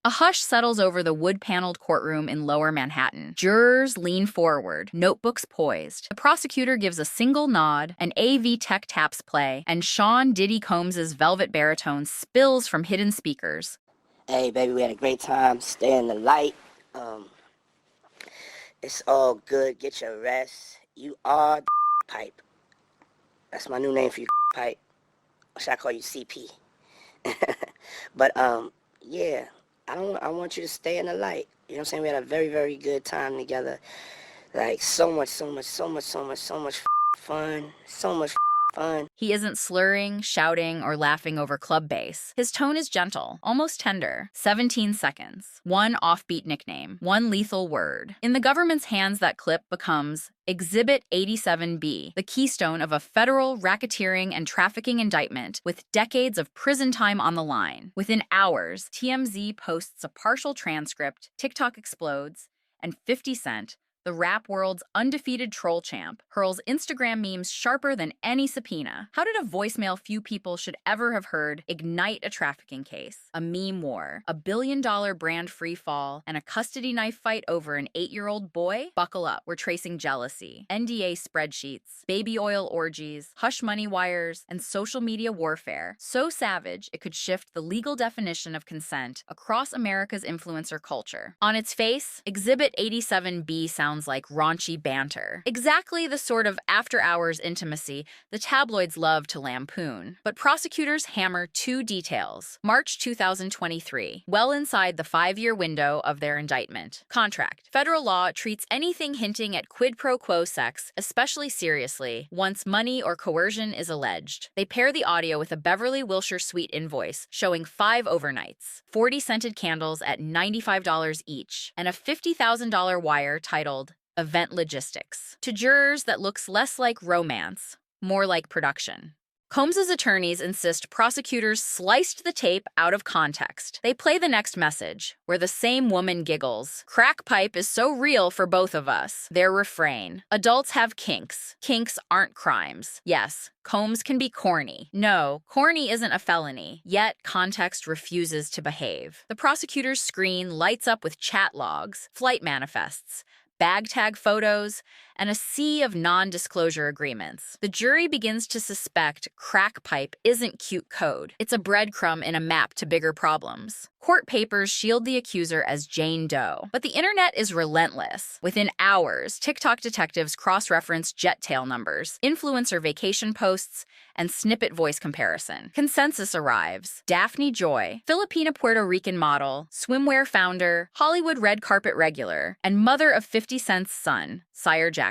A hush settles over the wood-paneled courtroom in Lower Manhattan. Jurors lean forward, notebooks poised. The prosecutor gives a single nod, an AV tech taps play, and Sean Diddy Combs's velvet baritone spills from hidden speakers. Hey, baby, we had a great time. Stay in the light. It's all good. Get your rest. You are the pipe. That's my new name for you, pipe. Or should I call you CP? But, yeah. I want you to stay in the light. You know what I'm saying? We had a very, very good time together. Like, so much fun. So much fun. He isn't slurring, shouting, or laughing over club bass. His tone is gentle, almost tender. 17 seconds. One offbeat nickname. One lethal word. In the government's hands, that clip becomes Exhibit 87B, the keystone of a federal racketeering and trafficking indictment with decades of prison time on the line. Within hours, TMZ posts a partial transcript, TikTok explodes, and 50 Cent, the rap world's undefeated troll champ, hurls Instagram memes sharper than any subpoena. How did a voicemail few people should ever have heard ignite a trafficking case? A meme war, a billion-dollar brand free fall, and a custody knife fight over an 8-year-old boy? Buckle up, we're tracing jealousy, NDA spreadsheets, baby oil orgies, hush money wires, and social media warfare. So savage, it could shift the legal definition of consent across America's influencer culture. On its face, Exhibit 87B sounds like raunchy banter. Exactly the sort of after-hours intimacy the tabloids love to lampoon. But prosecutors hammer two details. March 2023, well inside the 5-year window of their indictment. Contract. Federal law treats anything hinting at quid pro quo sex especially seriously once money or coercion is alleged. They pair the audio with a Beverly Wilshire Suite invoice showing 5 overnights, 40 scented candles at $95 each, and a $50,000 wire titled Event Logistics. To jurors, that looks less like romance, more like production. Combs's attorneys insist prosecutors sliced the tape out of context. They play the next message, where the same woman giggles. Crack pipe is so real for both of us. Their refrain. Adults have kinks. Kinks aren't crimes. Yes, Combs can be corny. No, corny isn't a felony, yet context refuses to behave. The prosecutor's screen lights up with chat logs, flight manifests, bag tag photos, and a sea of non-disclosure agreements. The jury begins to suspect crack pipe isn't cute code. It's a breadcrumb in a map to bigger problems. Court papers shield the accuser as Jane Doe, but the internet is relentless. Within hours, TikTok detectives cross-reference jet tail numbers, influencer vacation posts, and snippet voice comparison. Consensus arrives. Daphne Joy, Filipina-Puerto Rican model, swimwear founder, Hollywood red carpet regular, and mother of 50 Cent's son, Sire Jackson.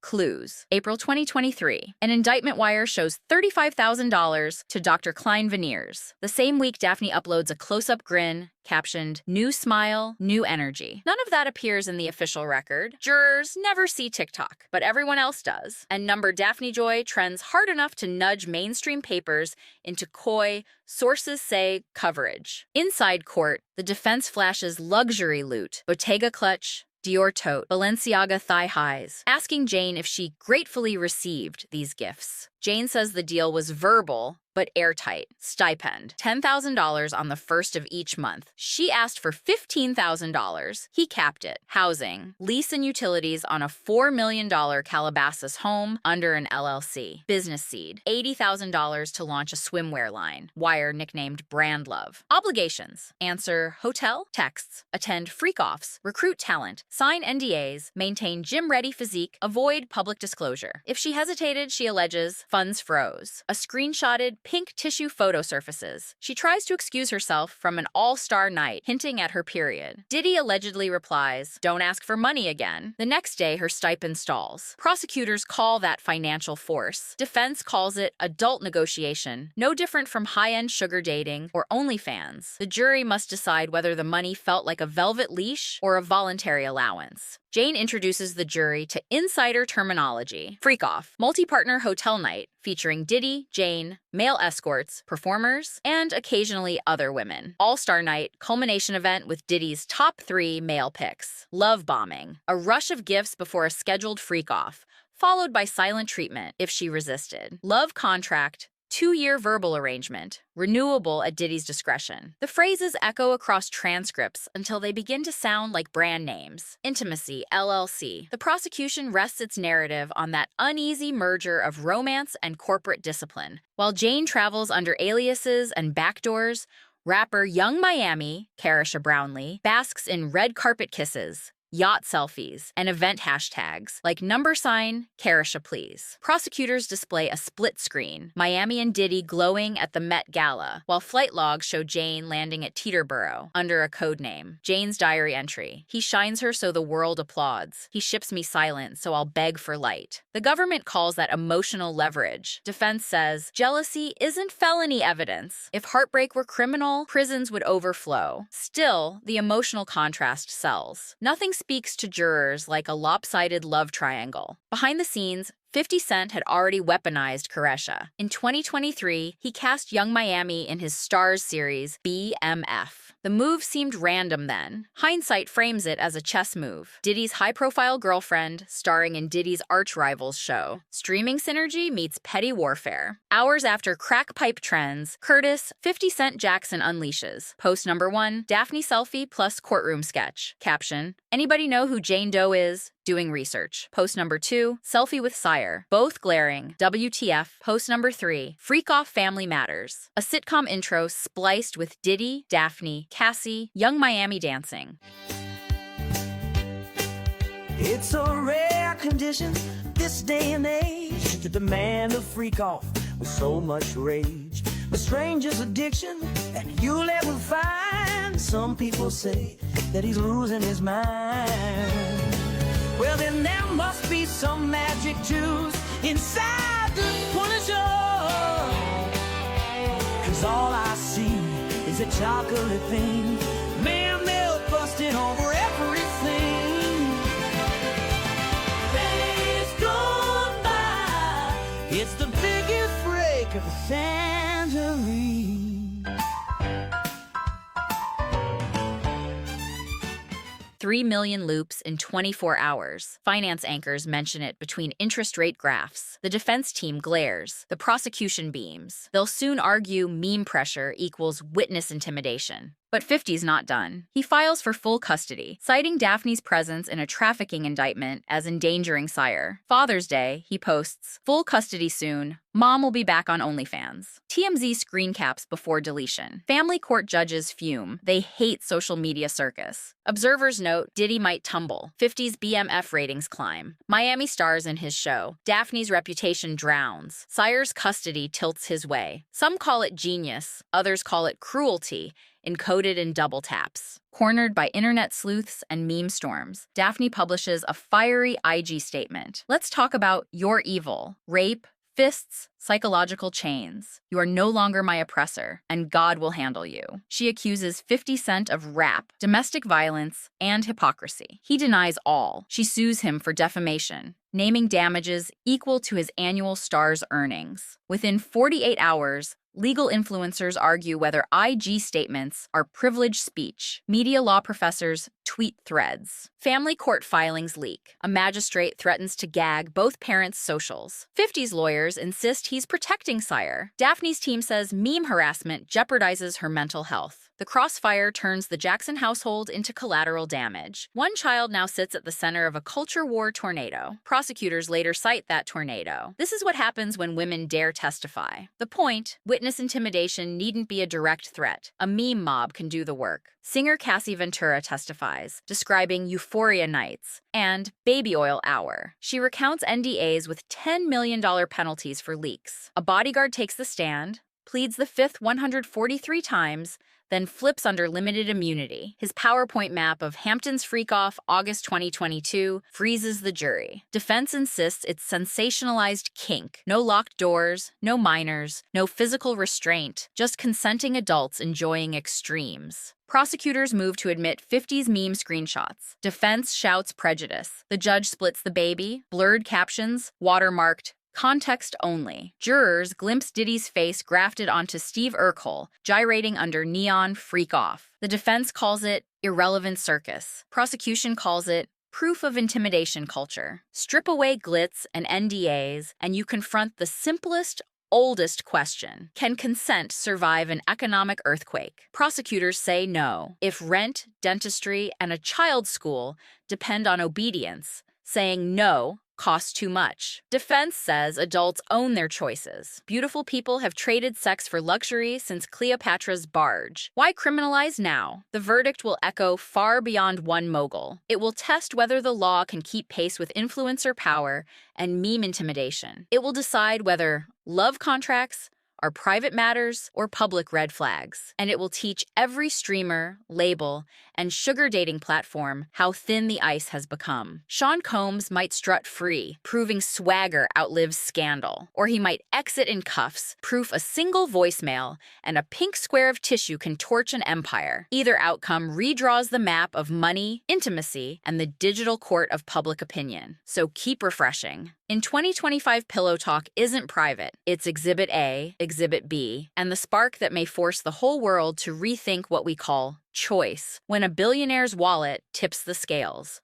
Clues. April 2023. An indictment wire shows $35,000 to Dr. Klein Veneers. The same week, Daphne uploads a close-up grin, captioned, "New smile, new energy." None of that appears in the official record. Jurors never see TikTok, but everyone else does. And number Daphne Joy trends hard enough to nudge mainstream papers into coy, sources say coverage. Inside court, the defense flashes luxury loot, Bottega clutch, Dior tote, Balenciaga thigh highs, asking Jane if she gratefully received these gifts. Jane says the deal was verbal, but airtight. Stipend, $10,000 on the first of each month. She asked for $15,000. He capped it. Housing, lease and utilities on a $4 million Calabasas home under an LLC. Business seed, $80,000 to launch a swimwear line. Wire nicknamed Brand Love. Obligations, answer hotel, texts, attend Freakoffs, recruit talent, sign NDAs, maintain gym-ready physique, avoid public disclosure. If she hesitated, she alleges, funds froze. A screenshotted pink tissue photo surfaces. She tries to excuse herself from an all-star night, hinting at her period. Diddy allegedly replies, "Don't ask for money again." The next day, her stipend stalls. Prosecutors call that financial force. Defense calls it adult negotiation, no different from high-end sugar dating or OnlyFans. The jury must decide whether the money felt like a velvet leash or a voluntary allowance. Jane introduces the jury to insider terminology. Freakoff, multi-partner hotel night featuring Diddy, Jane, male escorts, performers, and occasionally other women. All-star night, culmination event with Diddy's top 3 male picks. Love bombing, a rush of gifts before a scheduled freak-off, followed by silent treatment if she resisted. Love contract, 2-year verbal arrangement, renewable at Diddy's discretion. The phrases echo across transcripts until they begin to sound like brand names. Intimacy, LLC. The prosecution rests its narrative on that uneasy merger of romance and corporate discipline. While Jane travels under aliases and backdoors, rapper Young Miami, Karisha Brownlee, basks in red carpet kisses, yacht selfies, and event hashtags like #Karisha please. Prosecutors display a split screen, Miami and Diddy glowing at the Met Gala, while flight logs show Jane landing at Teterboro under a code name. Jane's diary entry. He shines her so the world applauds. He ships me silent so I'll beg for light. The government calls that emotional leverage. Defense says, jealousy isn't felony evidence. If heartbreak were criminal, prisons would overflow. Still, the emotional contrast sells. Nothing speaks to jurors like a lopsided love triangle. Behind the scenes, 50 Cent had already weaponized Karisha. In 2023, he cast Young Miami in his Stars series, BMF. The move seemed random then. Hindsight frames it as a chess move. Diddy's high-profile girlfriend, starring in Diddy's arch-rivals show. Streaming synergy meets petty warfare. Hours after crack pipe trends, Curtis, 50 Cent Jackson unleashes. Post number 1, Daphne selfie plus courtroom sketch. Caption, anybody know who Jane Doe is? Doing research. Post number 2, selfie with sire. Both glaring. WTF. Post number 3, Freakoff Family Matters. A sitcom intro spliced with Diddy, Daphne, Cassie, Young Miami dancing. It's a rare condition this day and age to demand a freak off with so much rage. The strangest addiction that you'll ever find. Some people say that he's losing his mind. Well, then there must be some magic juice inside the Punisher. 'Cause all I see is a chocolate thing. Man, they're busting over everything. Days gone by. It's the biggest break of the century. 3 million loops in 24 hours. Finance anchors mention it between interest rate graphs. The defense team glares. The prosecution beams. They'll soon argue meme pressure equals witness intimidation. But 50's not done. He files for full custody, citing Daphne's presence in a trafficking indictment as endangering sire. Father's Day, he posts, full custody soon. Mom will be back on OnlyFans. TMZ screen caps before deletion. Family court judges fume. They hate social media circus. Observers note Diddy might tumble. 50's BMF ratings climb. Miami stars in his show. Daphne's reputation drowns. Sire's custody tilts his way. Some call it genius. Others call it cruelty. Encoded in double taps. Cornered by internet sleuths and meme storms, Daphne publishes a fiery IG statement. Let's talk about your evil, rape, fists, psychological chains. You are no longer my oppressor, and God will handle you. She accuses 50 Cent of rap, domestic violence, and hypocrisy. He denies all. She sues him for defamation, naming damages equal to his annual Stars earnings. Within 48 hours, legal influencers argue whether IG statements are privileged speech. Media law professors tweet threads. Family court filings leak. A magistrate threatens to gag both parents' socials. 50's lawyers insist he's protecting sire. Daphne's team says meme harassment jeopardizes her mental health. The crossfire turns the Jackson household into collateral damage. One child now sits at the center of a culture war tornado. Prosecutors later cite that tornado. This is what happens when women dare testify. The point, witness intimidation needn't be a direct threat. A meme mob can do the work. Singer Cassie Ventura testifies, describing euphoria nights and baby oil hour. She recounts NDAs with $10 million penalties for leaks. A bodyguard takes the stand, pleads the fifth 143 times, then flips under limited immunity. His PowerPoint map of Hampton's Freakoff, August 2022, freezes the jury. Defense insists it's sensationalized kink. No locked doors, no minors, no physical restraint, just consenting adults enjoying extremes. Prosecutors move to admit 50's meme screenshots. Defense shouts prejudice. The judge splits the baby, blurred captions, watermarked, context only. Jurors glimpse Diddy's face grafted onto Steve Urkel, gyrating under neon Freakoff. The defense calls it irrelevant circus. Prosecution calls it proof of intimidation culture. Strip away glitz and NDAs, and you confront the simplest, oldest question. Can consent survive an economic earthquake? Prosecutors say no. If rent, dentistry, and a child's school depend on obedience, saying no costs too much. Defense says adults own their choices. Beautiful people have traded sex for luxury since Cleopatra's barge. Why criminalize now? The verdict will echo far beyond one mogul. It will test whether the law can keep pace with influencer power and meme intimidation. It will decide whether love contracts are private matters or public red flags. And it will teach every streamer, label, and sugar dating platform how thin the ice has become. Sean Combs might strut free, proving swagger outlives scandal. Or he might exit in cuffs, proof a single voicemail and a pink square of tissue can torch an empire. Either outcome redraws the map of money, intimacy, and the digital court of public opinion. So keep refreshing. In 2025, Pillow Talk isn't private. It's Exhibit A, Exhibit B, and the spark that may force the whole world to rethink what we call choice when a billionaire's wallet tips the scales.